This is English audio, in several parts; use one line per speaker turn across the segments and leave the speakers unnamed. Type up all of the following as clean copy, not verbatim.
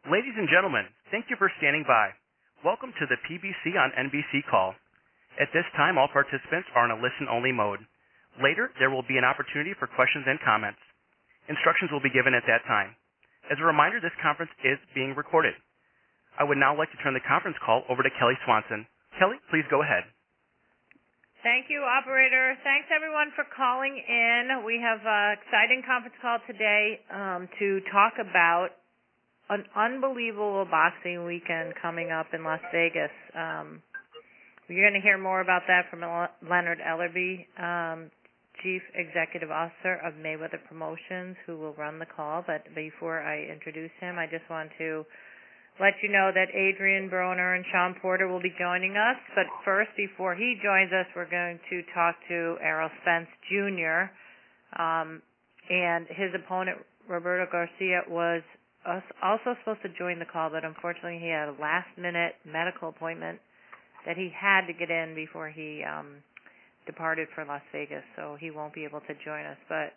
Ladies and gentlemen, thank you for standing by. Welcome to the PBC on NBC call. At this time, all participants are in a listen-only mode. Later, there will be an opportunity for questions and comments. Instructions will be given at that time. As a reminder, this conference is being recorded. I would now like to turn the conference call over to Kelly Swanson. Kelly, please go ahead.
Thank you, operator. Thanks, everyone, for calling in. We have an exciting conference call today to talk about an unbelievable boxing weekend coming up in Las Vegas. You're going to hear more about that from Leonard Ellerbe, Chief Executive Officer of Mayweather Promotions, who will run the call. But before I introduce him, I just want to let you know that Adrien, Broner, and Shawn Porter will be joining us. But first, before he joins us, we're going to talk to Spence Jr. And his opponent, Roberto Garcia, was also supposed to join the call, but unfortunately he had a last-minute medical appointment that he had to get in before he departed for Las Vegas, so he won't be able to join us. But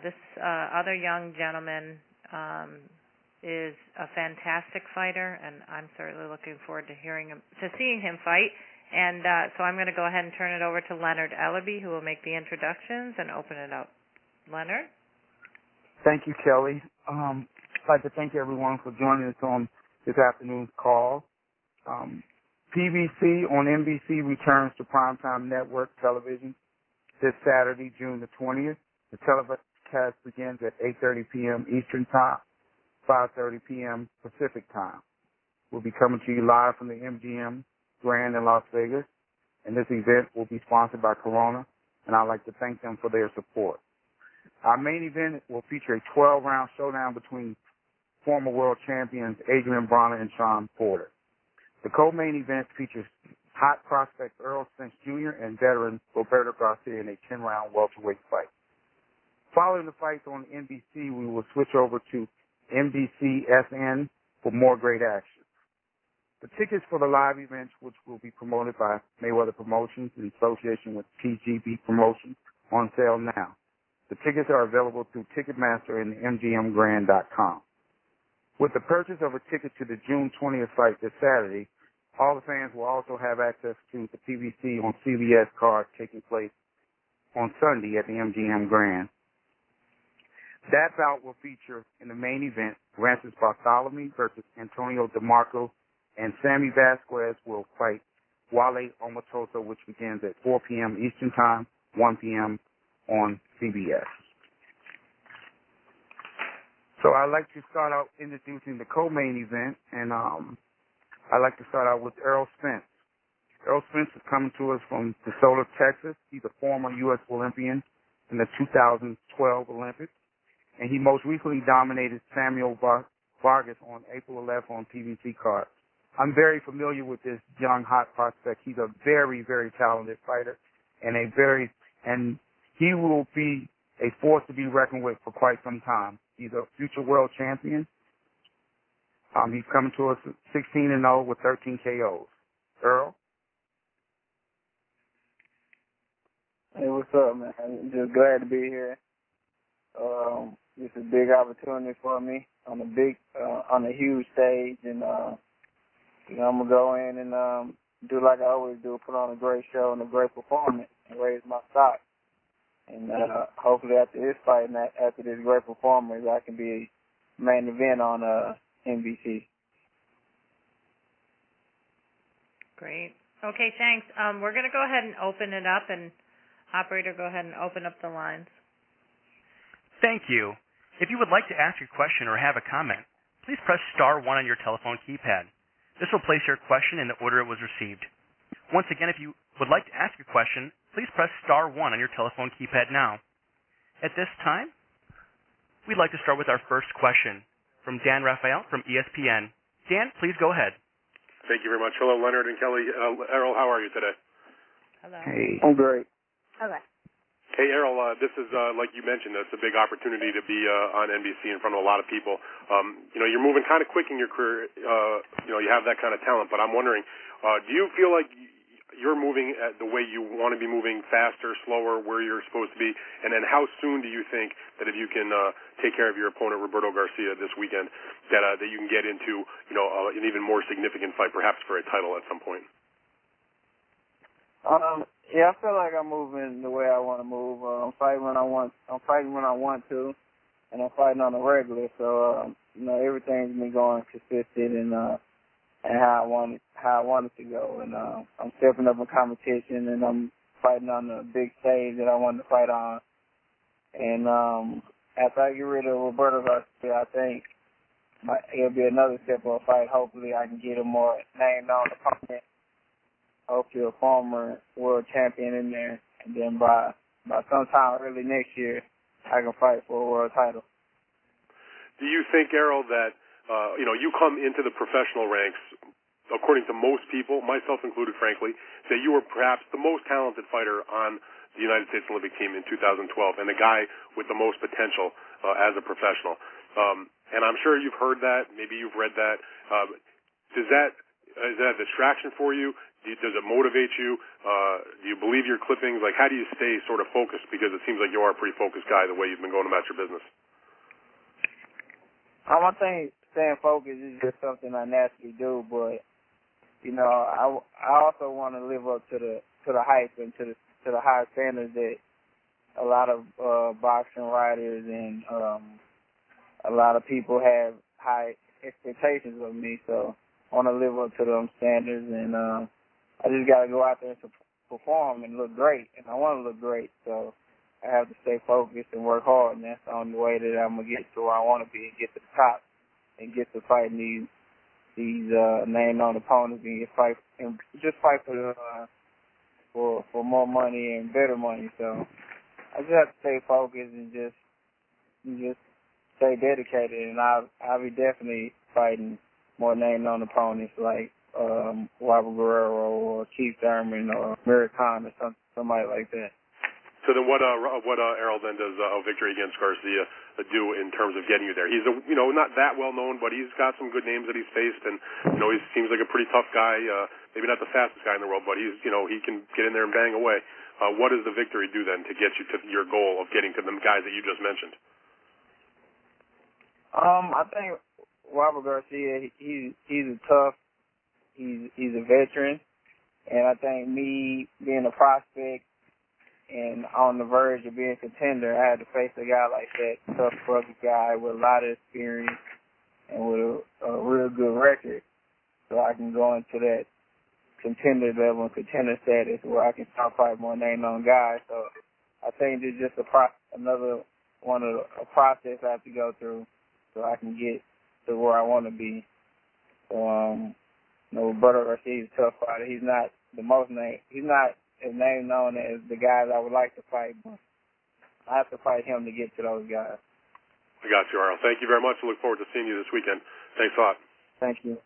this other young gentleman is a fantastic fighter, and I'm certainly looking forward to seeing him fight. And so I'm going to go ahead and turn it over to Leonard Ellerbe, who will make the introductions and open it up. Leonard?
Thank you, Kelly. I'd like to thank everyone for joining us on this afternoon's call. PBC on NBC returns to primetime network television this Saturday, June the 20th. The telecast begins at 8:30 p.m. Eastern Time, 5:30 p.m. Pacific Time. We'll be coming to you live from the MGM Grand in Las Vegas, and this event will be sponsored by Corona, and I'd like to thank them for their support. Our main event will feature a 12-round showdown between former world champions Adrien, Broner, and Shawn Porter. The co-main event features hot prospect Spence Jr. and veteran Roberto Garcia in a 10-round welterweight fight. Following the fights on NBC, we will switch over to NBC-SN for more great action. The tickets for the live events, which will be promoted by Mayweather Promotions in association with TGB Promotions, on sale now. The tickets are available through Ticketmaster and MGMGrand.com. With the purchase of a ticket to the June 20th fight this Saturday, all the fans will also have access to the PBC on CBS card taking place on Sunday at the MGM Grand. That bout will feature in the main event Francis Bartholomew versus Antonio DeMarco, and Sammy Vasquez will fight Wale Omatoso, which begins at 4 p.m. Eastern Time, 1 p.m. on CBS. So I'd like to start out introducing the co-main event, and I'd like to start out with Spence. Spence is coming to us from DeSoto, Texas. He's a former U.S. Olympian in the 2012 Olympics, and he most recently dominated Samuel Vargas on April 11th on PBC card. I'm very familiar with this young, hot prospect. He's a very, very talented fighter, and he will be a force to be reckoned with for quite some time. He's a future world champion. He's coming to us 16-0 with 13 KOs. Earl?
Hey, what's up, man? I'm just glad to be here. It's a big opportunity for me on a huge stage, and I'm gonna go in and do like I always do, put on a great show and a great performance and raise my stock. And hopefully after this fight and after this great performance, I can be main event on NBC.
Great. Okay, thanks. We're going to go ahead and open it up, and operator, go ahead and open up the lines.
Thank you. If you would like to ask a question or have a comment, please press *1 on your telephone keypad. This will place your question in the order it was received. Once again, if you would like to ask a question, please press *1 on your telephone keypad now. At this time, we'd like to start with our first question from Dan Raphael from ESPN. Dan, please go ahead.
Thank you very much. Hello, Leonard and Kelly. Errol, how are you today?
Hello.
Hey. I'm great.
Okay.
Hey, Errol, this is, like you mentioned, it's a big opportunity to be on NBC in front of a lot of people. You're moving kind of quick in your career. You have that kind of talent, but I'm wondering, do you feel like you're moving at the way you want to be moving, faster, slower, where you're supposed to be, and then how soon do you think that if you can take care of your opponent Roberto Garcia this weekend, that you can get into an even more significant fight, perhaps for a title at some point?
Yeah, I feel like I'm moving the way I want to move. I'm fighting when I want. I'm fighting when I want to, and I'm fighting on the regular. So everything's been going consistent and how I want it to go. And I'm stepping up in competition, and I'm fighting on the big stage that I wanted to fight on. And after I get rid of Roberto Garcia, I think it'll be another step of a fight. Hopefully, I can get a more named-on opponent. Hopefully a former world champion in there, and then by sometime early next year, I can fight for a world title.
Do you think, Errol, that you come into the professional ranks, according to most people, myself included, frankly, that you were perhaps the most talented fighter on the United States Olympic team in 2012, and the guy with the most potential as a professional? And I'm sure you've heard that, maybe you've read that. Is that a distraction for you? Does it motivate you? Do you believe your clippings? Like, how do you stay sort of focused? Because it seems like you are a pretty focused guy the way you've been going about your business.
I think staying focused is just something I naturally do, but I also want to live up to the hype and to the high standards that a lot of boxing writers and a lot of people have high expectations of me. So I want to live up to those standards, and I just got to go out there and perform and look great, and I want to look great. So I have to stay focused and work hard, and that's the only way that I'm going to get to where I want to be and get to the top and get to fighting these named-on opponents and just fight for more money and better money. So I just have to stay focused and just stay dedicated, and I'll be definitely fighting more named-on opponents like Guerrero or Keith Thurman or Khan or somebody like that.
So then what Errol then does a victory against Garcia do in terms of getting you there? He's not that well known, but he's got some good names that he's faced, and he seems like a pretty tough guy. Maybe not the fastest guy in the world, but he can get in there and bang away. What does the victory do then to get you to your goal of getting to the guys that you just mentioned?
I think Robert Garcia, he's a tough. He's a veteran, and I think me being a prospect and on the verge of being a contender, I had to face a guy like that, tough brother guy with a lot of experience and with a real good record, so I can go into that contender level and contender status where I can start fighting more named-on guys. So I think it's just another one of a process I have to go through so I can get to where I want to be. So, Roberto Garcia is a tough fighter. He's not the most name. He's not as name known as the guys I would like to fight, but I have to fight him to get to those guys.
I got you, Errol. Thank you very much. I look forward to seeing you this weekend. Thanks a lot.
Thank you.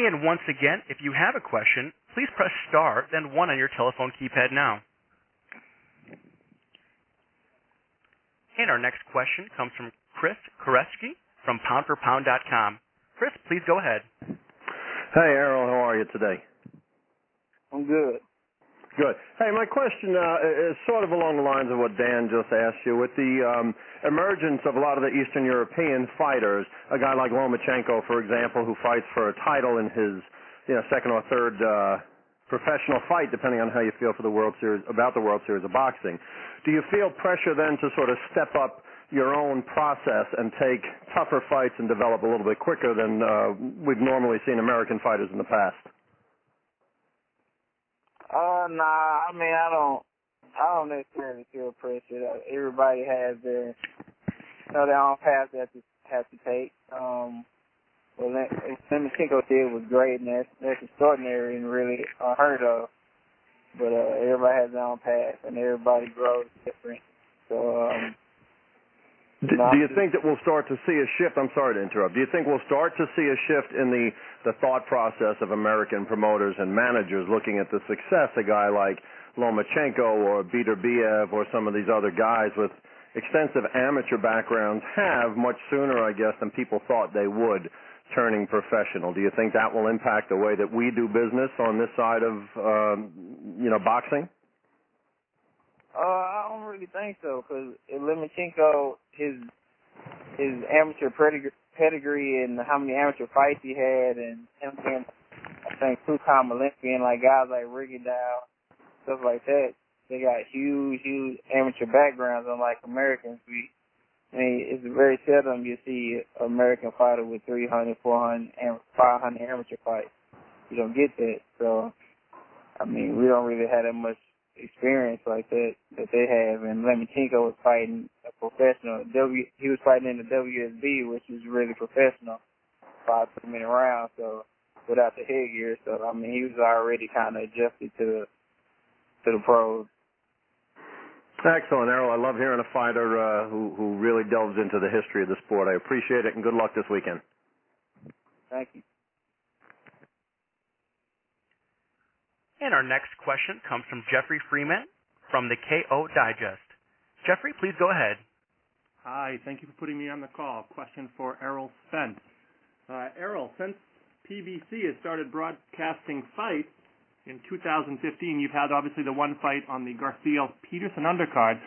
And once again, if you have a question, please press star, then 1 on your telephone keypad now. And our next question comes from Chris Koreski from poundforpound.com. Chris, please go ahead.
Hey, Errol, how are you today?
I'm good.
Good. Hey, my question is sort of along the lines of what Dan just asked you. With the emergence of a lot of the Eastern European fighters, a guy like Lomachenko, for example, who fights for a title in his second or third professional fight, depending on how you feel for the World Series, about the World Series of Boxing, do you feel pressure then to sort of step up your own process and take tougher fights and develop a little bit quicker than we've normally seen American fighters in the past?
Nah. I mean, I don't necessarily feel pressure. Everybody has their own path that they have to take. What Lomachenko did was great, and that's extraordinary and really unheard of. But everybody has their own path, and everybody grows different. So.
Do you think that we'll start to see a shift? I'm sorry to interrupt. Do you think we'll start to see a shift in the thought process of American promoters and managers looking at the success a guy like Lomachenko or Beterbiev or some of these other guys with extensive amateur backgrounds have much sooner, I guess, than people thought they would, turning professional? Do you think that will impact the way that we do business on this side of, boxing?
I don't really think so, because Lomachenko, his amateur pedigree and how many amateur fights he had, and him being, I think, two-time Olympian, like guys like Rigondeaux, stuff like that. They got huge amateur backgrounds, unlike Americans. It's very seldom you see an American fighter with 300, 400, 500 amateur fights. You don't get that. So, we don't really have that much experience like that they have. And Lomachenko was fighting a professional. He was fighting in the WSB, which is really professional, 5-minute rounds. So without the headgear, so he was already kind of adjusted to the pros.
Excellent, Errol. I love hearing a fighter who really delves into the history of the sport. I appreciate it, and good luck this weekend.
Thank you.
And our next question comes from Jeffrey Freeman from the KO Digest. Jeffrey, please go ahead.
Hi, thank you for putting me on the call. Question for Errol Spence. Errol, since PBC has started broadcasting fights in 2015, you've had obviously the one fight on the Garcia-Peterson undercard,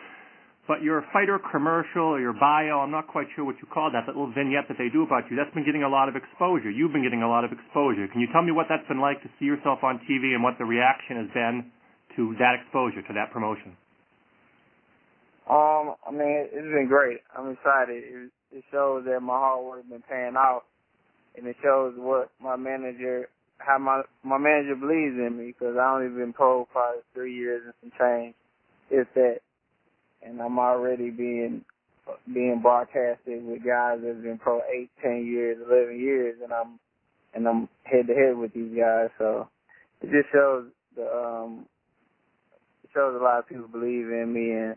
but your fighter commercial or your bio, I'm not quite sure what you call that little vignette that they do about you, that's been getting a lot of exposure. You've been getting a lot of exposure. Can you tell me what that's been like to see yourself on TV and what the reaction has been to that exposure, to that promotion?
It's been great. I'm excited. It shows that my hard work has been paying off, and it shows what how my manager believes in me, because I only been pro for 3 years and some change. It's that. And I'm already being broadcasted with guys that's been pro 8, 10 years, 11 years, and I'm head to head with these guys. So it just shows a lot of people believe in me, and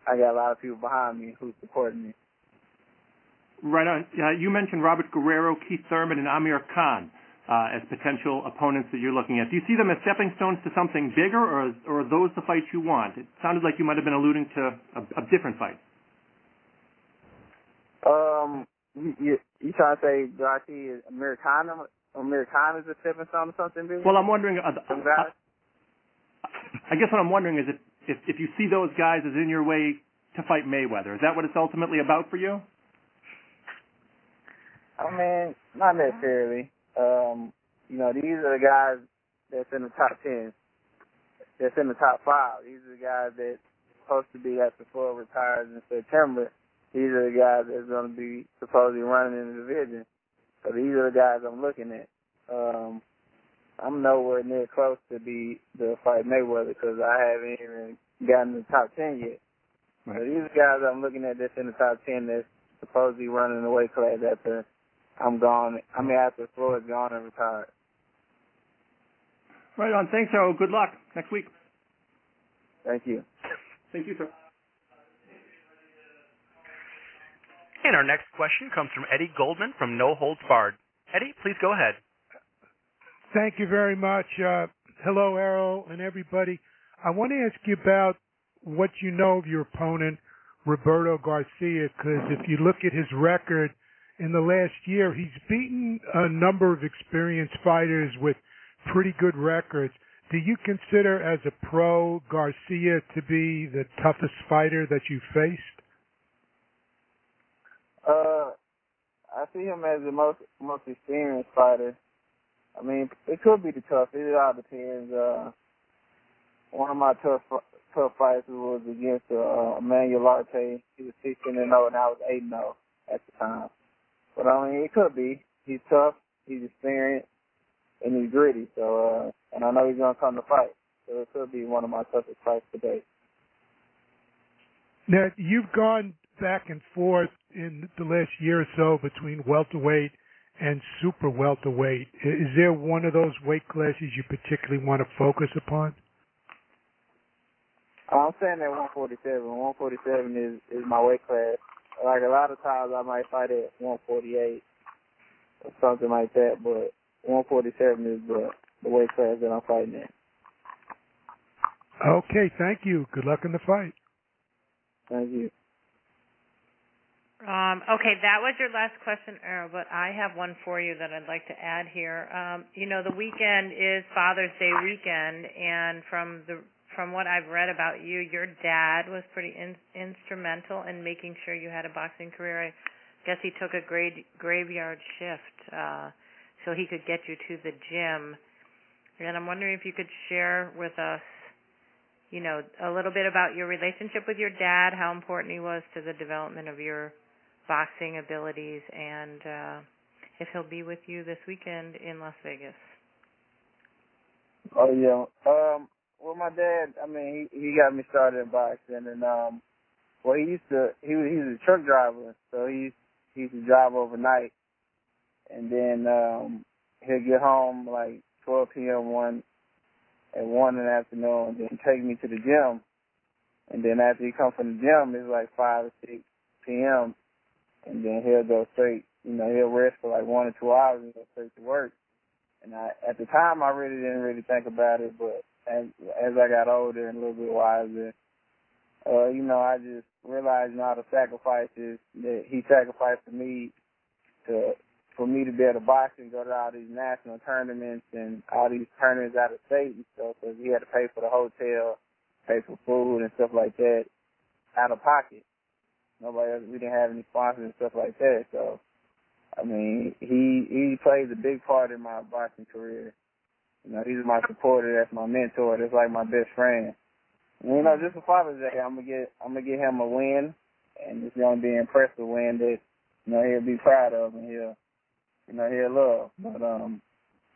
I got a lot of people behind me who support me.
Right on. You mentioned Robert Guerrero, Keith Thurman, and Amir Khan as potential opponents that you're looking at. Do you see them as stepping stones to something bigger, or are those the fights you want? It sounded like you might have been alluding to a different fight.
You trying to say Garcia is Amir Khan is a stepping stone to something bigger?
Well, I'm wondering. I guess what I'm wondering is if you see those guys as in your way to fight Mayweather, is that what it's ultimately about for you?
Not necessarily. These are the guys that's in the top 10, that's in the top 5. These are the guys that's supposed to be after Floyd retires in September. These are the guys that's going to be supposedly running in the division. So these are the guys I'm looking at. I'm nowhere near close to fight Mayweather, because I haven't even gotten in the top 10 yet. Right. So these are guys I'm looking at that's in the top 10 that's supposedly running the weight class after I'm gone. After Floyd's gone and retired.
Right on. Thanks, Harold. Good luck next week.
Thank you.
Thank you, sir.
And our next question comes from Eddie Goldman from No Holds Barred. Eddie, please go ahead.
Thank you very much. Hello, Errol, and everybody. I want to ask you about what you know of your opponent, Roberto Garcia, because if you look at his record in the last year, he's beaten a number of experienced fighters with pretty good records. Do you consider, as a pro, Garcia to be the toughest fighter that you faced?
I see him as the most experienced fighter. It could be the toughest. It all depends. One of my tough fights was against Emmanuel Arte. He was 16-0, and I was 8-0 at the time. But it could be. He's tough. He's experienced, and he's gritty. So, and I know he's gonna come to fight. So it could be one of my toughest fights today.
Now, you've gone back and forth in the last year or so between welterweight and super welterweight. Is there one of those weight classes you particularly want to focus upon?
I'm saying that 147. 147 is my weight class. Like, a lot of times I might fight at 148 or something like that, but 147 is the weight class that I'm fighting in.
Okay, thank you. Good luck in the fight.
Thank you.
Okay, that was your last question, Errol, but I have one for you that I'd like to add here. The weekend is Father's Day weekend, and from what I've read about you, your dad was pretty instrumental in making sure you had a boxing career. I guess he took a graveyard shift so he could get you to the gym. And I'm wondering if you could share with us, a little bit about your relationship with your dad, how important he was to the development of your boxing abilities, and if he'll be with you this weekend in Las Vegas.
Oh, yeah. Well, my dad, he got me started in boxing, and he was a truck driver, so he used to drive overnight, and then he'll get home like 12 p.m. at 1 in the afternoon, and then take me to the gym, and then after he comes from the gym, it's like 5 or 6 p.m., and then he'll go straight, he'll rest for like 1 or 2 hours and go straight to work. And at the time, I really didn't really think about it, but as I got older and a little bit wiser, I just realized all the sacrifices that he sacrificed for me for me to be able to box and go to all these national tournaments and all these tournaments out of state and stuff, because he had to pay for the hotel, pay for food and stuff like that out of pocket. We didn't have any sponsors and stuff like that, so he plays a big part in my boxing career. He's my supporter, that's my mentor, that's like my best friend. And, just for Father's Day, I'm gonna get him a win, and it's gonna be an impressive win that he'll be proud of and he'll love. But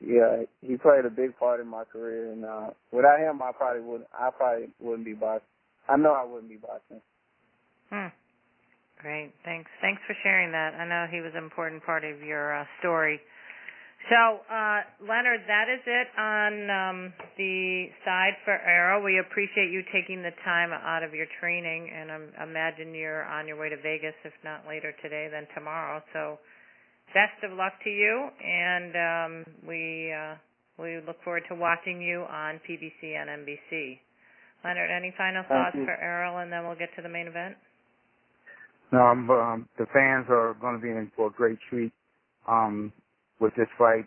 yeah, he played a big part in my career, and without him, I probably wouldn't be boxing. I know I wouldn't be boxing.
Great, thanks for sharing that. I know he was an important part of your story. So, Leonard, that is it on the side for Errol. We appreciate you taking the time out of your training, and I imagine you're on your way to Vegas, if not later today, then tomorrow. So, best of luck to you, and we look forward to watching you on PBC and NBC. Leonard, any final thoughts for Errol, and then we'll get to the main event?
No, the fans are going to be in for a great treat with this fight.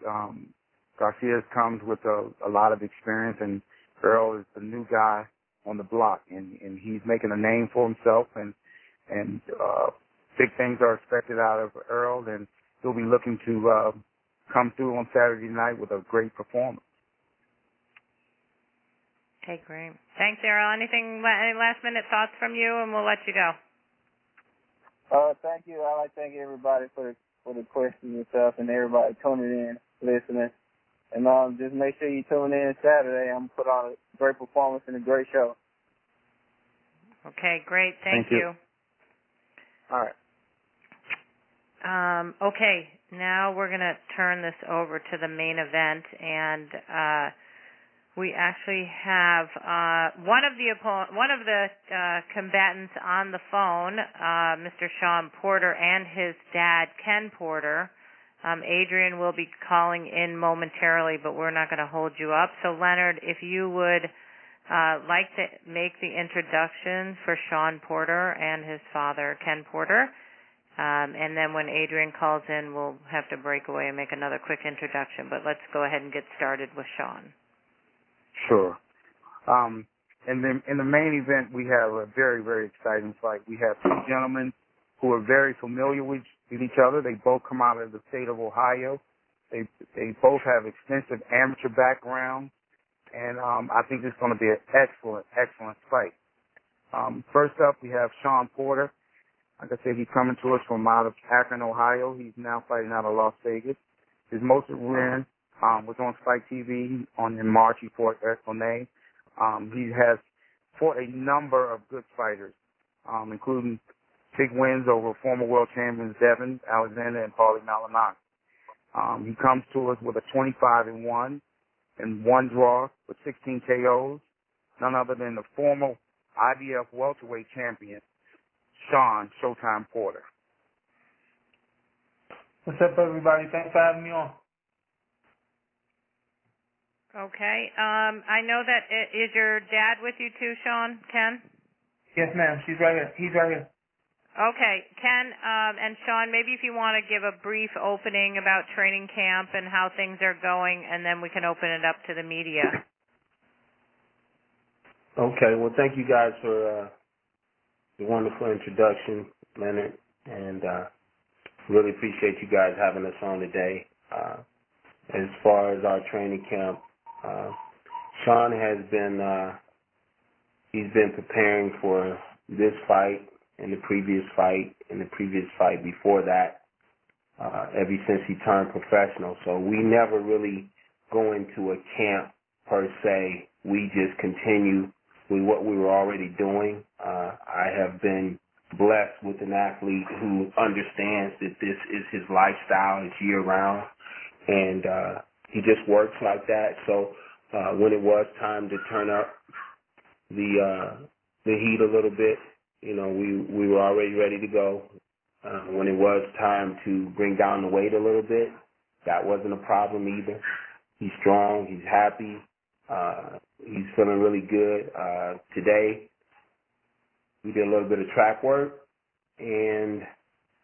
Garcia comes with a lot of experience, and Guerrero is the new guy on the block, and he's making a name for himself, and big things are expected out of Guerrero, and he'll be looking to come through on Saturday night with a great performance.
Okay, great. Thanks, Errol. Any last-minute thoughts from you, and we'll let you go.
Thank you. I'd like to thank everybody for the questions and stuff, and everybody tuning in, listening. And just make sure you tune in Saturday. I'm going to put on a great performance and a great show.
Okay, great. Thank you.
All right.
Okay, now we're going to turn this over to the main event, and we actually have one of the combatants on the phone, Mr. Shawn Porter, and his dad, Ken Porter. Adrien will be calling in momentarily, but we're not going to hold you up. So, Leonard, if you would like to make the introductions for Shawn Porter and his father, Ken Porter, and then when Adrien calls in, we'll have to break away and make another quick introduction. But let's go ahead and get started with Shawn.
Sure. In the main event, we have a very, very exciting fight. We have two gentlemen who are very familiar with each other. They both come out of the state of Ohio. They both have extensive amateur backgrounds, and I think it's going to be an excellent, excellent fight. First up, we have Shawn Porter. Like I said, he's coming to us from out of Akron, Ohio. He's now fighting out of Las Vegas. His most win was on Spike TV in March. He fought Esplanade. He has fought a number of good fighters, including big wins over former world champions Devin Alexander and Paulie Malignaggi. He comes to us with a 25-1 and one draw with 16 KOs, none other than the former IBF welterweight champion, Shawn Showtime Porter.
What's up, everybody? Thanks for having me on.
Okay. I know that is your dad with you too, Shawn? Ken?
Yes, ma'am. She's right here. He's right here.
Okay, Ken and Shawn, maybe if you want to give a brief opening about training camp and how things are going, and then we can open it up to the media.
Okay, well, thank you guys for the wonderful introduction, Leonard, and really appreciate you guys having us on today. As far as our training camp, Shawn has been he's been preparing for this fight and the previous fight and the previous fight before that ever since he turned professional. So we never really go into a camp per se. We just continue with what we were already doing. I have been blessed with an athlete who understands that this is his lifestyle, it's year-round, and he just works like that. So when it was time to turn up the heat a little bit, you know, we were already ready to go. When it was time to bring down the weight a little bit, that wasn't a problem either. He's strong, he's happy, he's feeling really good. Today, we did a little bit of track work, and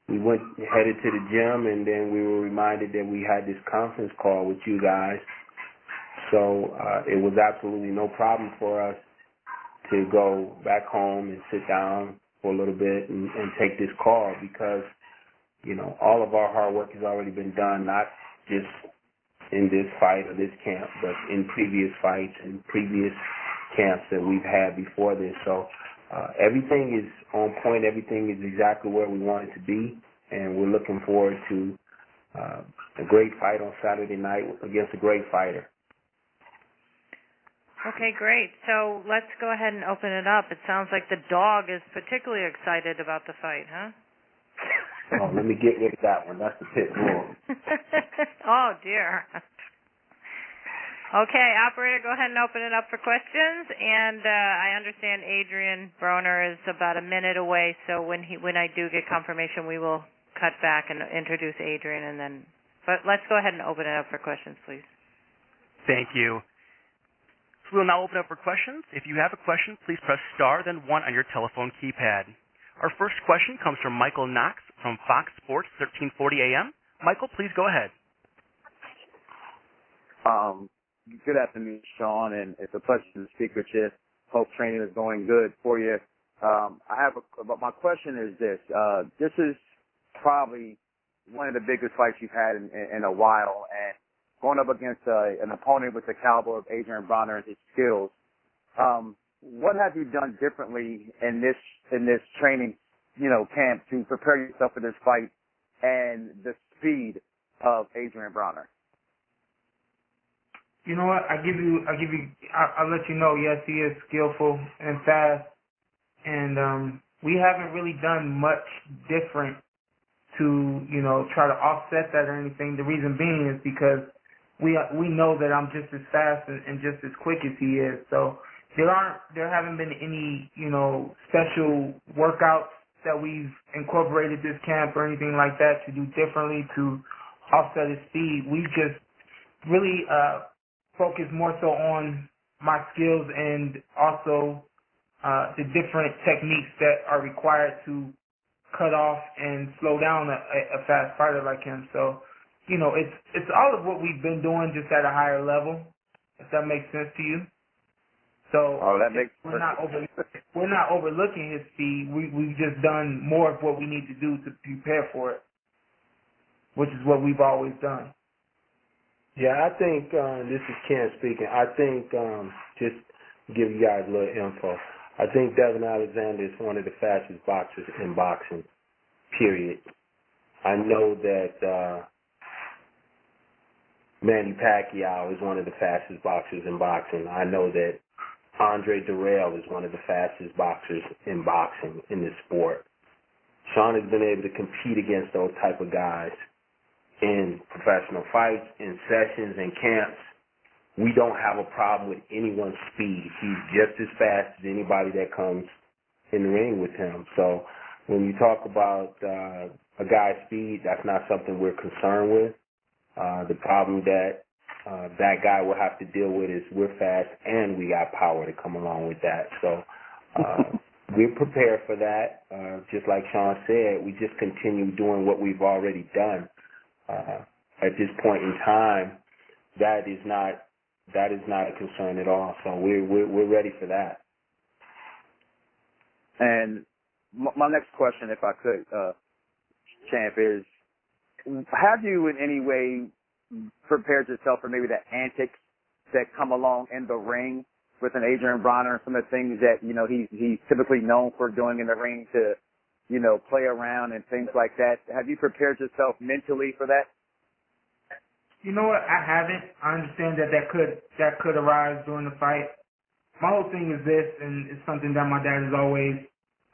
we headed to the gym, and then we were reminded that we had this conference call with you guys. So it was absolutely no problem for us to go back home and sit down for a little bit and take this call because, you know, all of our hard work has already been done, not just in this fight or this camp, but in previous fights and previous camps that we've had before this. So everything is on point. Everything is exactly where we want it to be, and we're looking forward to a great fight on Saturday night against a great fighter.
Okay, great. So let's go ahead and open it up. It sounds like the dog is particularly excited about the fight, huh?
Oh, let me get rid of that one. That's the pit bull.
Oh, dear. Okay, operator, go ahead and open it up for questions. And I understand Adrien Broner is about a minute away, so when I do get confirmation, we will cut back and introduce Adrien. But let's go ahead and open it up for questions, please.
Thank you. So we'll now open up for questions. If you have a question, please press star, then 1 on your telephone keypad. Our first question comes from Michael Knox from Fox Sports 1340 AM. Michael, please go ahead.
Good afternoon, Shawn, and it's a pleasure to speak with you. Hope training is going good for you. But my question is this. This is probably one of the biggest fights you've had in a while, and going up against an opponent with the caliber of Adrien Broner and his skills, what have you done differently in this training, camp to prepare yourself for this fight and the speed of Adrien Broner?
You know what? I'll let you know. Yes, he is skillful and fast, and we haven't really done much different to try to offset that or anything. The reason being is because we know that I'm just as fast and just as quick as he is. So there haven't been any special workouts that we've incorporated this camp or anything like that to do differently to offset his speed. We just really focus more so on my skills and also the different techniques that are required to cut off and slow down a fast fighter like him. So it's all of what we've been doing, just at a higher level, if that makes sense to you. So we're not overlooking his speed. We've just done more of what we need to do to prepare for it, which is what we've always done.
Yeah, I think this is Ken speaking. I think just to give you guys a little info, I think Devin Alexander is one of the fastest boxers in boxing, period. I know that Manny Pacquiao is one of the fastest boxers in boxing. I know that Andre Durrell is one of the fastest boxers in boxing in this sport. Shawn has been able to compete against those type of guys in professional fights, in sessions, in camps. We don't have a problem with anyone's speed. He's just as fast as anybody that comes in the ring with him. So when you talk about a guy's speed, that's not something we're concerned with. The problem that that guy will have to deal with is we're fast and we got power to come along with that. So we're prepared for that. Just like Shawn said, we just continue doing what we've already done. At this point in time, that is not a concern at all. So we're ready for that.
And my next question, if I could, Champ, is have you in any way prepared yourself for maybe the antics that come along in the ring with an Adrien Broner and some of the things that, you know, he's typically known for doing in the ring to, you know, play around and things like that? Have you prepared yourself mentally for that?
You know what? I haven't. I understand that could arise during the fight. My whole thing is this, and it's something that my dad has always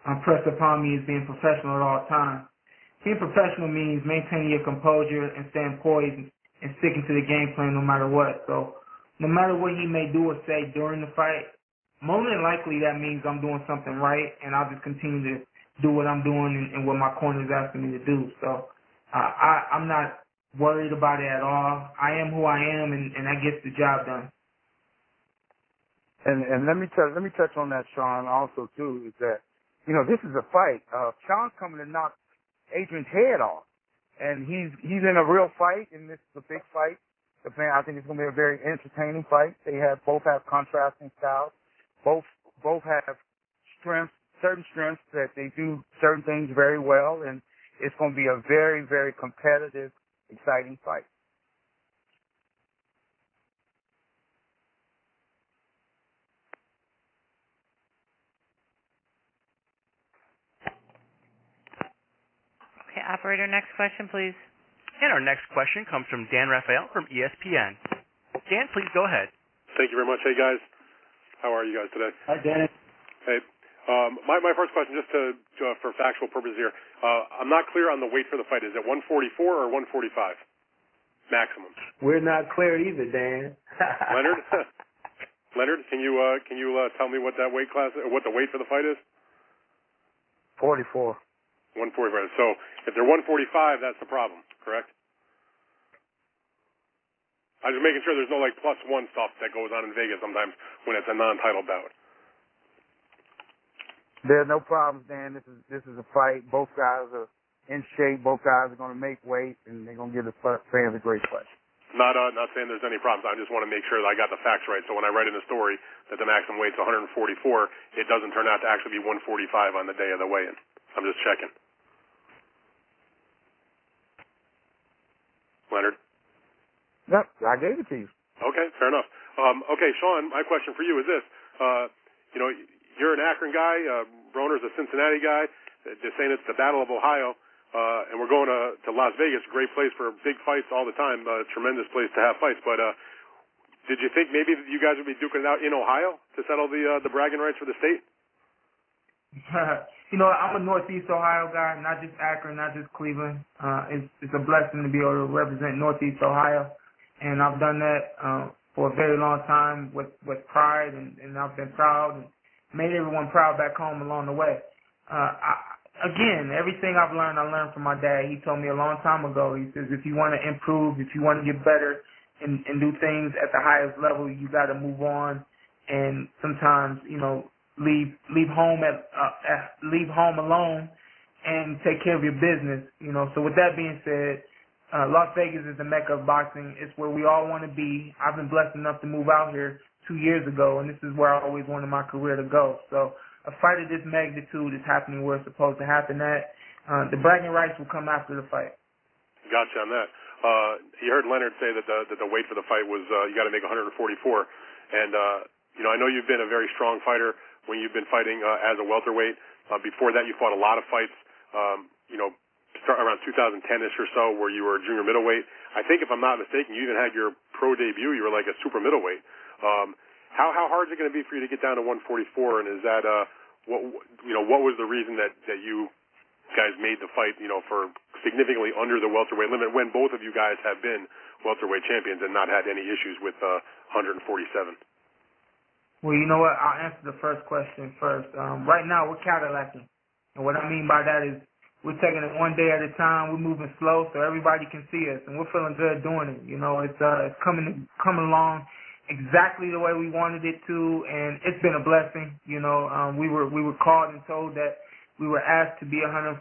impressed upon me, is being professional at all times. Being professional means maintaining your composure and staying poised and sticking to the game plan no matter what. So no matter what he may do or say during the fight, more than likely that means I'm doing something right, and I'll just continue to do what I'm doing and what my corner is asking me to do. So I'm not worried about it at all. I am who I am, and that gets the job done.
And let me touch on that, Shawn, also too, is that, you know, this is a fight. Shawn's coming to knock Adrien's head off, and he's in a real fight, and this is a big fight. I think it's going to be a very entertaining fight. Both have contrasting styles. Both have certain strengths that they do certain things very well, and it's going to be a very, very competitive, exciting fight.
Okay, operator, next question, please.
And our next question comes from Dan Rafael from ESPN. Dan, please go ahead.
Thank you very much. Hey, guys. How are you guys today?
Hi, Dan.
Hey. My first question, just for factual purposes here, I'm not clear on the weight for the fight. Is it 144 or 145 maximum?
We're not clear either, Dan.
Leonard, can you tell me what that weight class, what the weight for the fight is?
44.
145. So if they're 145, that's the problem, correct? I'm just making sure there's no like +1 stuff that goes on in Vegas sometimes when it's a non-title bout.
There are no problems, Dan. This is a fight. Both guys are in shape. Both guys are going to make weight, and they're going to give the fans a great fight.
Not saying there's any problems. I just want to make sure that I got the facts right. So when I write in the story that the maximum weight's 144, it doesn't turn out to actually be 145 on the day of the weigh-in. I'm just checking. Leonard?
Yep, I gave it to you.
Okay, fair enough. Okay, Shawn, my question for you is this. You know, you're an Akron guy. Broner's a Cincinnati guy. They're saying it's the Battle of Ohio. And we're going to Las Vegas, a great place for big fights all the time, a tremendous place to have fights. But did you think maybe you guys would be duking it out in Ohio to settle the bragging rights for the state?
You know, I'm a Northeast Ohio guy, not just Akron, not just Cleveland. It's a blessing to be able to represent Northeast Ohio, and I've done that for a very long time with pride, and I've been proud and made everyone proud back home along the way. Again, everything I've learned, I learned from my dad. He told me a long time ago, he says, if you want to improve, if you want to get better and do things at the highest level, you got to move on, and sometimes, you know, leave home alone and take care of your business, you know. So with that being said, Las Vegas is the mecca of boxing. It's where we all want to be. I've been blessed enough to move out here 2 years ago, and this is where I always wanted my career to go. So a fight of this magnitude is happening where it's supposed to happen at. The bragging rights will come after the fight.
Gotcha on that. You heard Leonard say that the weight for the fight was you got to make 144, and you know, I know you've been a very strong fighter when you've been fighting as a welterweight. Before that, you fought a lot of fights, you know, start around 2010-ish or so, where you were a junior middleweight. I think, if I'm not mistaken, you even had your pro debut. You were like a super middleweight. How hard is it going to be for you to get down to 144? And is that what was the reason that you guys made the fight, you know, for significantly under the welterweight limit when both of you guys have been welterweight champions and not had any issues with 147?
Well, you know what? I'll answer the first question first. Right now, we're Cadillacing. And what I mean by that is we're taking it one day at a time. We're moving slow so everybody can see us. And we're feeling good doing it. You know, it's coming along. exactly the way we wanted it to, and it's been a blessing. You know, we were called and told that we were asked to be 144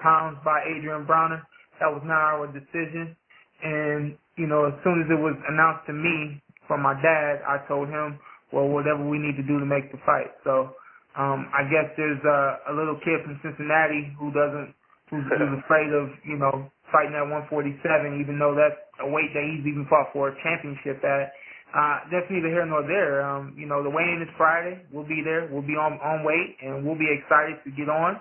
pounds by Adrien Broner. That was not our decision. And, you know, as soon as it was announced to me from my dad, I told him, well, whatever we need to do to make the fight. So I guess there's a little kid from Cincinnati who's afraid of, you know, fighting at 147, even though that's a weight that he's even fought for a championship at. That's neither here nor there. You know, the weigh-in is Friday. We'll be there. We'll be on weight, and we'll be excited to get on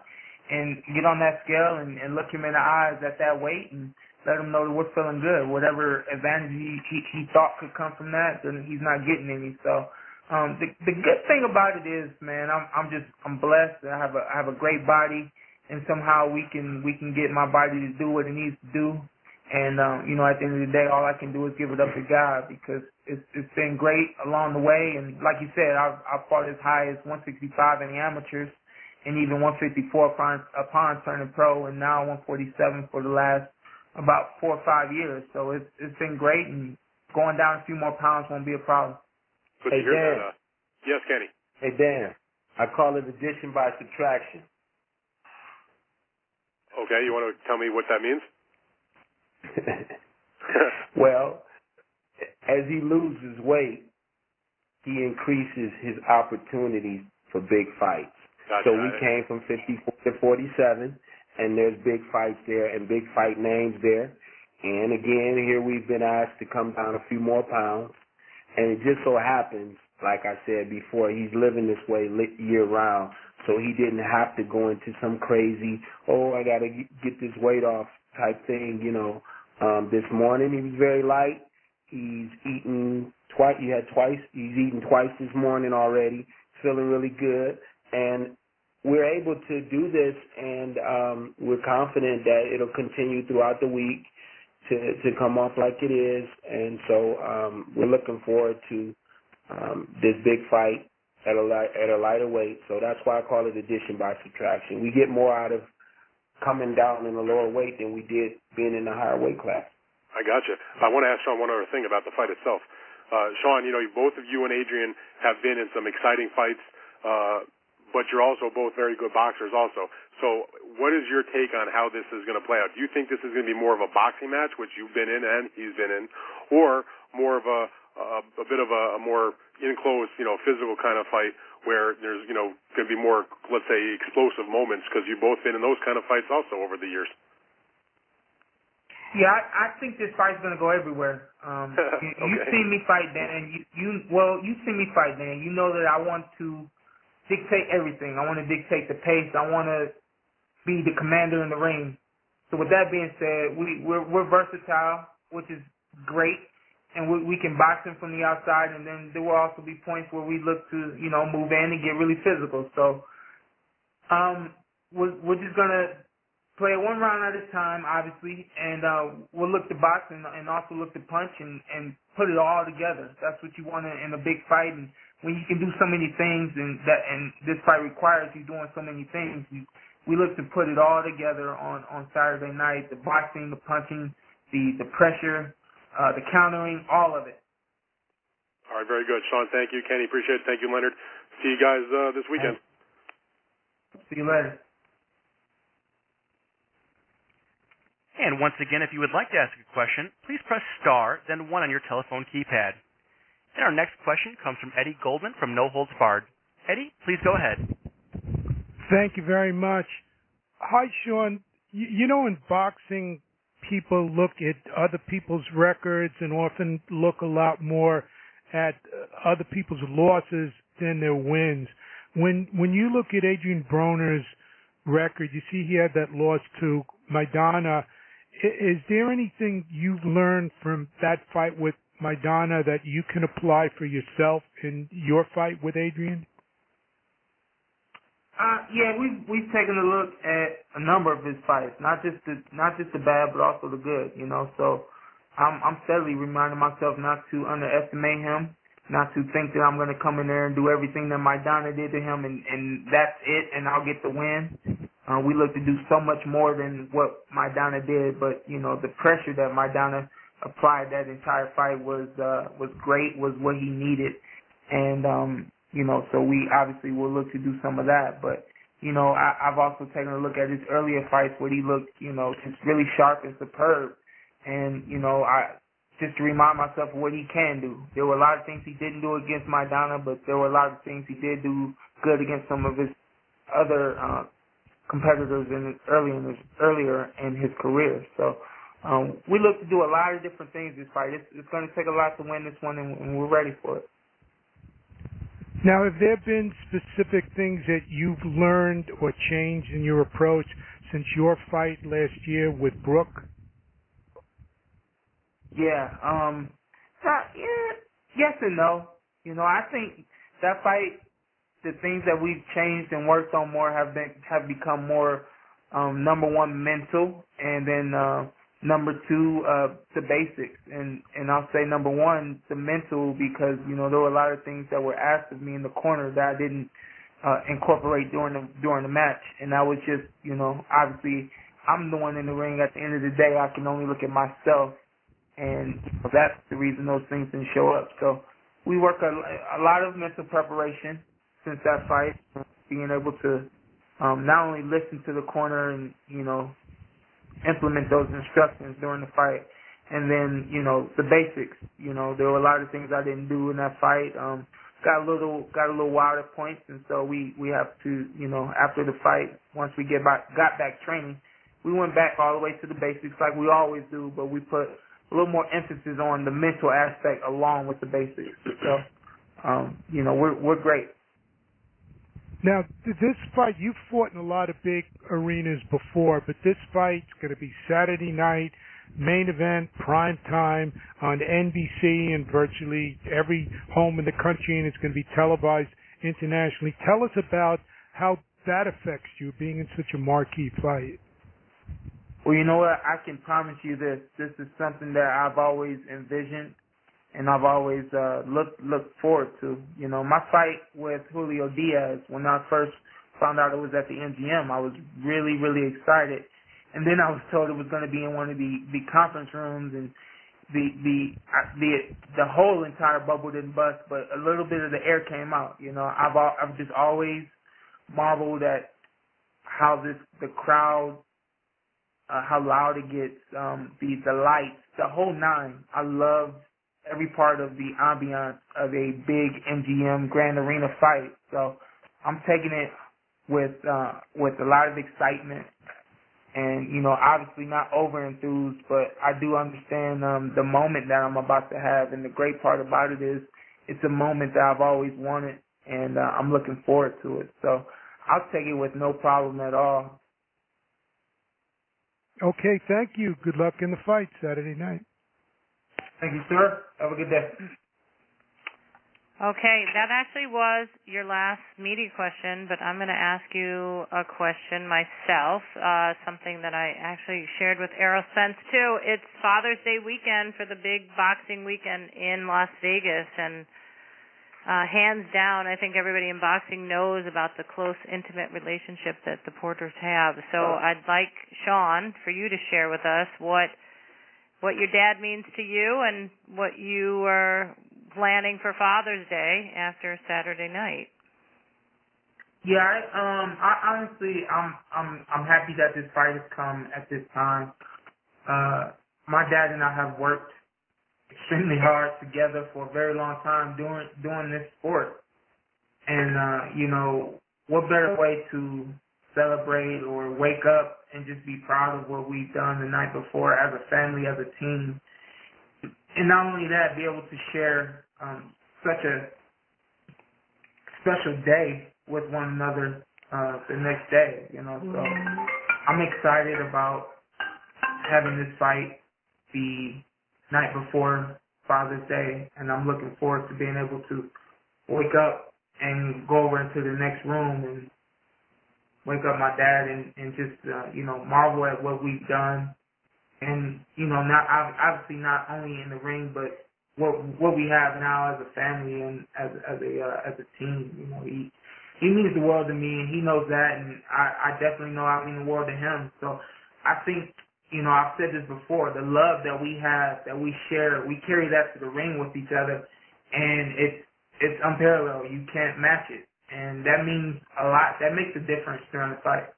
that scale and look him in the eyes at that weight and let him know that we're feeling good. Whatever advantage he thought could come from that, then he's not getting any. So the good thing about it is, man, I'm blessed. I have a great body, and somehow we can get my body to do what it needs to do. And you know, at the end of the day, all I can do is give it up to God, because it's been great along the way. And like you said, I've fought as high as 165 in the amateurs, and even 154 upon turning pro, and now 147 for the last about 4 or 5 years. So it's been great, and going down a few more pounds won't be a problem.
Good to hear that. Yes, Kenny.
Hey, Dan. I call it addition by subtraction.
Okay, you want to tell me what that means?
Well, as he loses weight, he increases his opportunities for big fights.
Gotcha.
So we came from 54 to 47, and there's big fights there and big fight names there. And again, here we've been asked to come down a few more pounds. And it just so happens, like I said before, he's living this way year-round. So he didn't have to go into some crazy, I got to get this weight off type thing, you know. This morning he was very light. He's eaten twice. He's eaten twice this morning already. Feeling really good. And we're able to do this, and we're confident that it'll continue throughout the week to come off like it is. And so we're looking forward to this big fight at a lighter weight. So that's why I call it addition by subtraction. We get more out of coming down in a lower weight than we did being in a higher weight class.
I gotcha. I want to ask Shawn one other thing about the fight itself. Shawn, you know, both of you and Adrien have been in some exciting fights, but you're also both very good boxers also. So what is your take on how this is going to play out? Do you think this is going to be more of a boxing match, which you've been in and he's been in, or more of a bit of a more enclosed, you know, physical kind of fight where there's, you know, going to be more, let's say, explosive moments, because you've both been in those kind of fights also over the years?
Yeah, I think this fight's going to go everywhere.
Okay.
You've seen me fight, Dan. You've seen me fight, Dan. You know that I want to dictate everything. I want to dictate the pace. I want to be the commander in the ring. So with that being said, we're versatile, which is great, and we can box him from the outside, and then there will also be points where we look to, you know, move in and get really physical. So we're just gonna play it one round at a time, obviously, and we'll look to box and also look to punch and put it all together. That's what you want in a big fight. And when you can do so many things, and this fight requires you doing so many things, we look to put it all together on Saturday night. The boxing, the punching, the pressure, the countering, all of it.
All right, very good. Shawn, thank you. Kenny, appreciate it. Thank you, Leonard. See you guys this weekend.
See you later.
And once again, if you would like to ask a question, please press star, then 1 on your telephone keypad. And our next question comes from Eddie Goldman from No Holds Barred. Eddie, please go ahead.
Thank you very much. Hi, Shawn. You know, in boxing, people look at other people's records and often look a lot more at other people's losses than their wins. When you look at Adrien Broner's record, you see he had that loss to Maidana. Is there anything you've learned from that fight with Maidana that you can apply for yourself in your fight with Adrien?
Yeah, we've taken a look at a number of his fights, not just the bad, but also the good. You know, so I'm steadily reminding myself not to underestimate him, not to think that I'm going to come in there and do everything that Maidana did to him, and that's it, and I'll get the win. We look to do so much more than what Maidana did, but you know, the pressure that Maidana applied that entire fight was great, was what he needed. And, so we obviously will look to do some of that. But, I've also taken a look at his earlier fights where he looked, just really sharp and superb. And, just to remind myself of what he can do. There were a lot of things he didn't do against Maidana, but there were a lot of things he did do good against some of his other competitors earlier in his career. So we look to do a lot of different things this fight. It's going to take a lot to win this one, and we're ready for it.
Now, have there been specific things that you've learned or changed in your approach since your fight last year with Brooke?
Yeah. Yes and no. I think that fight, the things that we've changed and worked on more have become more number one, mental, and then number two, the basics. And I'll say number one, the mental, because there were a lot of things that were asked of me in the corner that I didn't incorporate during the match, and that was just obviously I'm the one in the ring. At the end of the day, I can only look at myself, and that's the reason those things didn't show up. So we work a lot of mental preparation since that fight, being able to not only listen to the corner and, implement those instructions during the fight, and then, the basics. There were a lot of things I didn't do in that fight. Got a little wild at points, and so we have to, after the fight, once we got back training, we went back all the way to the basics like we always do, but we put a little more emphasis on the mental aspect along with the basics. So, we're great.
Now, this fight, you've fought in a lot of big arenas before, but this fight's going to be Saturday night, main event, prime time on NBC and virtually every home in the country, and it's going to be televised internationally. Tell us about how that affects you, being in such a marquee fight.
Well, you know what? I can promise you this. This is something that I've always envisioned and I've always looked forward to. My fight with Julio Diaz, when I first found out it was at the MGM, I was really, really excited. And then I was told it was going to be in one of the conference rooms, and the whole entire bubble didn't bust, but a little bit of the air came out. I've just always marveled at how the crowd, how loud it gets, the lights, the whole nine. I love every part of the ambiance of a big MGM Grand Arena fight. So I'm taking it with a lot of excitement, and obviously not over enthused, but I do understand the moment that I'm about to have. And the great part about it is it's a moment that I've always wanted, and I'm looking forward to it. So I'll take it with no problem at all.
Okay, thank you. Good luck in the fight Saturday night.
Thank you, sir. Have a good day.
Okay, that actually was your last media question, but I'm going to ask you a question myself, something that I actually shared with Errol Spence, too. It's Father's Day weekend for the big boxing weekend in Las Vegas, and hands down, I think everybody in boxing knows about the close, intimate relationship that the Porters have. So I'd like, Shawn, for you to share with us what your dad means to you and what you are planning for Father's Day after Saturday night.
Yeah, I honestly, I'm happy that this fight has come at this time. My dad and I have worked extremely hard together for a very long time doing this sport, and what better way to celebrate or wake up and just be proud of what we've done the night before as a family, as a team. And not only that, be able to share such a special day with one another the next day, So I'm excited about having this fight the night before Father's Day, and I'm looking forward to being able to wake up and go over into the next room and wake up my dad and just marvel at what we've done. And, not obviously not only in the ring, but what we have now as a family and as a team. He means the world to me, and he knows that, and I definitely know I mean the world to him. So I think, I've said this before, the love that we have, that we share, we carry that to the ring with each other, and it's unparalleled. You can't match it, and that means a lot. That makes a difference during the fight.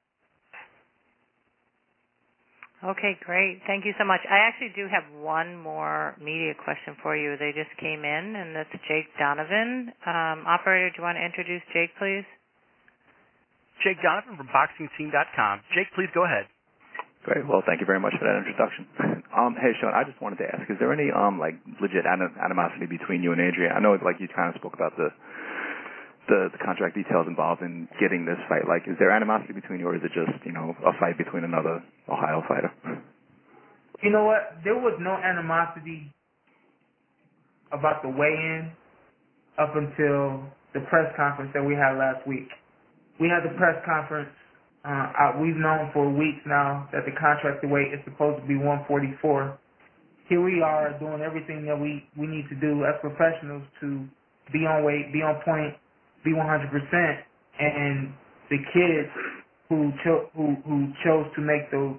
Okay, great. Thank you so much. I actually do have one more media question for you. They just came in, and that's Jake Donovan. Operator, do you want to introduce Jake, please?
Jake Donovan from BoxingTeam.com. Jake, please go ahead.
Great. Well, thank you very much for that introduction. Hey, Shawn, I just wanted to ask, is there any legit animosity between you and Adrien? I know you kind of spoke about the contract details involved in getting this fight. Is there animosity between you, or is it just a fight between another Ohio fighter?
You know what? There was no animosity about the weigh-in up until the press conference that we had last week. We had the press conference. We've known for weeks now that the contracted weight is supposed to be 144. Here we are doing everything that we need to do as professionals to be on weight, be on point, be 100%. And the kid who chose to make the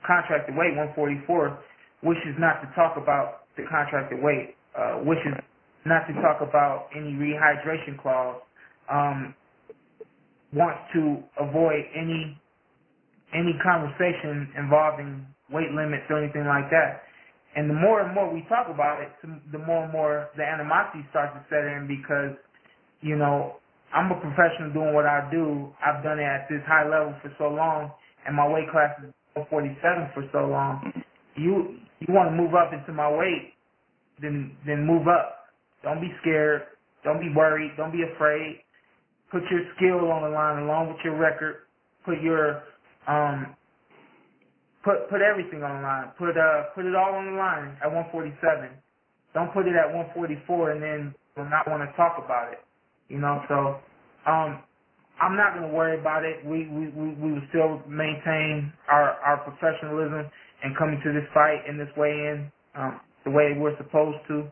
contracted weight 144 wishes not to talk about the contracted weight, wishes not to talk about any rehydration clause. Wants to avoid any conversation involving weight limits or anything like that. And the more and more we talk about it, the more and more the animosity starts to set in because, I'm a professional doing what I do. I've done it at this high level for so long, and my weight class is 147 for so long. You want to move up into my weight, then move up. Don't be scared. Don't be worried. Don't be afraid. Put your skill on the line along with your record. Put your put everything on the line. Put it all on the line at 147. Don't put it at 144 and then not want to talk about it. So I'm not going to worry about it. We will still maintain our professionalism and coming to this fight in this weigh-in the way we're supposed to.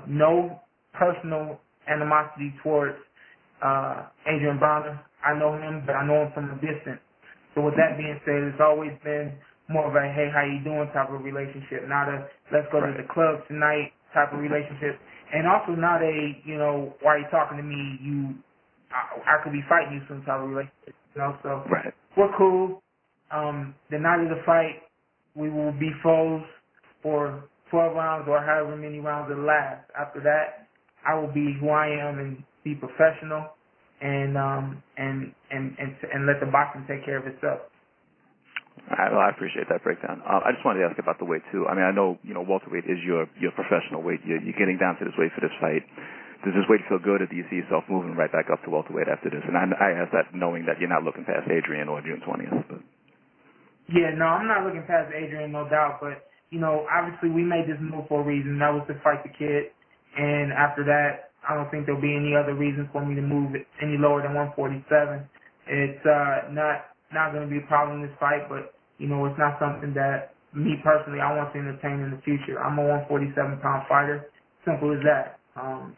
No personal animosity towards Adrien Broner. I know him, but I know him from a distance. So with that being said, it's always been more of a, hey, how you doing type of relationship, not a, let's go to the club tonight type of relationship. And also not a, why are you talking to me? I could be fighting you some type of relationship, so we're cool. The night of the fight, we will be foes for 12 rounds or however many rounds it lasts. After that, I will be who I am and be professional and let the boxing take care of itself.
All right, well, I appreciate that breakdown. I just wanted to ask about the weight too. I mean, I know welterweight is your professional weight. You're getting down to this weight for this fight. Does this weight feel good, or do you see yourself moving right back up to welterweight after this? And I ask that knowing that you're not looking past Adrien or June 20th. But.
Yeah, no, I'm not looking past Adrien, no doubt. But obviously we made this move for a reason. That was to fight the kid. And after that, I don't think there'll be any other reason for me to move it any lower than 147. It's not going to be a problem in this fight, but it's not something that me personally I want to entertain in the future. I'm a 147-pound fighter. Simple as that.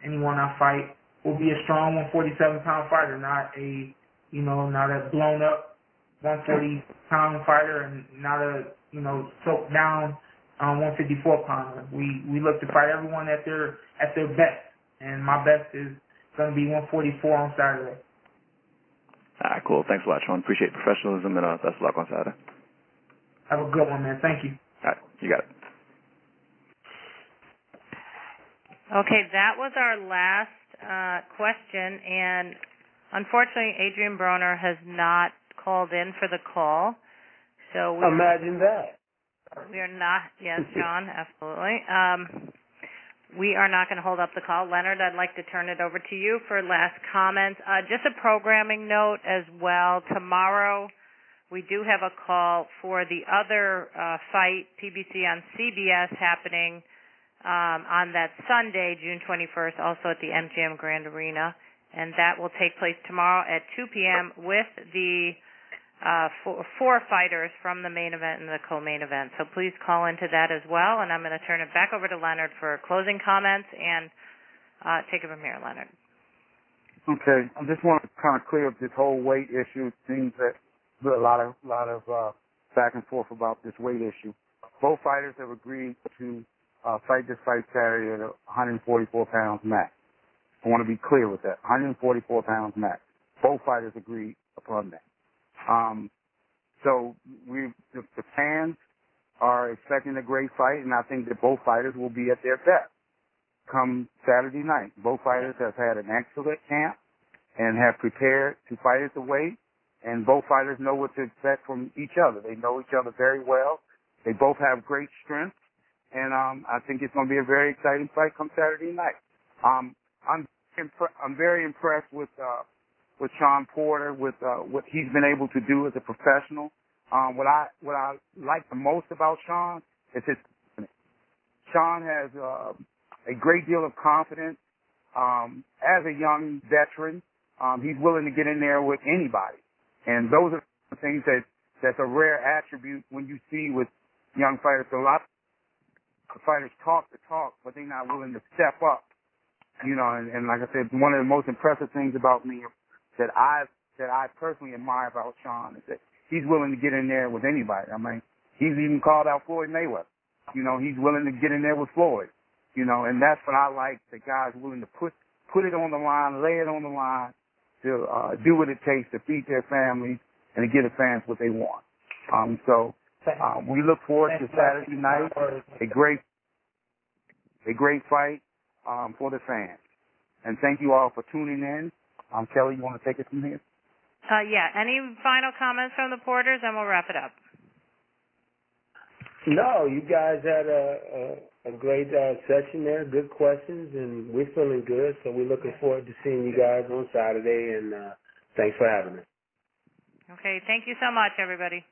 Anyone I fight will be a strong 147-pound fighter, not a blown up 140-pound fighter, and not a soaked down 154-pounder. We look to fight everyone at their best. And my best is going to be 144 on Saturday.
All right, cool. Thanks a lot, Shawn. Appreciate professionalism, and best of luck on Saturday.
Have a good one, man. Thank you.
All right, you got it.
Okay, that was our last question, and unfortunately, Adrien Broner has not called in for the call. So
imagine that.
We are not. Yes, Shawn, absolutely. We are not going to hold up the call. Leonard, I'd like to turn it over to you for last comments. Just a programming note as well. Tomorrow, we do have a call for the other fight, PBC on CBS, happening on that Sunday, June 21st, also at the MGM Grand Arena. And that will take place tomorrow at 2 p.m. with the four fighters from the main event and the co-main event. So please call into that as well, and I'm going to turn it back over to Leonard for closing comments, and take it from here, Leonard.
Okay, I just want to kind of clear up this whole weight issue. It seems that a lot of back and forth about this weight issue. Both fighters have agreed to fight this fight Saturday at 144 pounds max. I want to be clear with that. 144 pounds max. Both fighters agreed upon that. So the fans are expecting a great fight, and I think that both fighters will be at their best come Saturday night. Both fighters have had an excellent camp and have prepared to fight at the weight, and both fighters know what to expect from each other. They know each other very well. They both have great strength, and I think it's going to be a very exciting fight come Saturday night. I'm very impressed with Shawn Porter, with what he's been able to do as a professional. What I like the most about Shawn is his confidence. Shawn has a great deal of confidence. As a young veteran, he's willing to get in there with anybody, and those are the things that's a rare attribute when you see with young fighters. So a lot of fighters talk the talk, but they're not willing to step up. You know, and like I said, one of the most impressive things about me that I personally admire about Shawn is that he's willing to get in there with anybody. I mean, he's even called out Floyd Mayweather. You know, he's willing to get in there with Floyd. You know, and that's what I like, the guys willing to put it on the line, lay it on the line, to do what it takes to feed their families and to give the fans what they want. So we look forward to Saturday night, a great fight for the fans. And thank you all for tuning in. Kelly, you want to take it from here?
Yeah. Any final comments from the Porters, and we'll wrap it up.
No, you guys had a great session there, good questions, and we're feeling good. So we're looking forward to seeing you guys on Saturday, and thanks for having us.
Okay. Thank you so much, everybody.